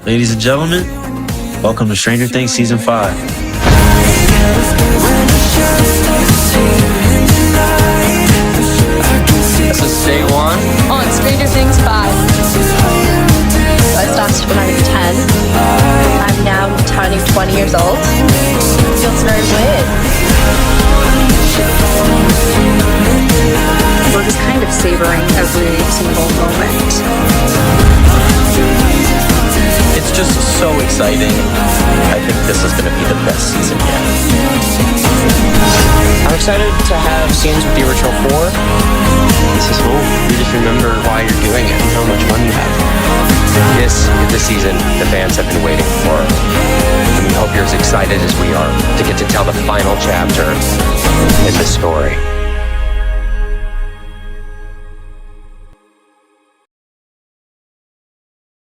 Ladies and gentlemen, welcome to Stranger Things Season 5. This is day one on Stranger Things 5. I started when I was 10. I'm now turning 20 years old. It feels very weird. We're just kind of savoring every single moment. It's just so exciting. I think this is going to be the best season yet. I'm excited to have scenes with the original four. This is home. You just remember why you're doing it and how much fun you have. This is the season the fans have been waiting for. And we hope you're as excited as we are to get to tell the final chapter in the story.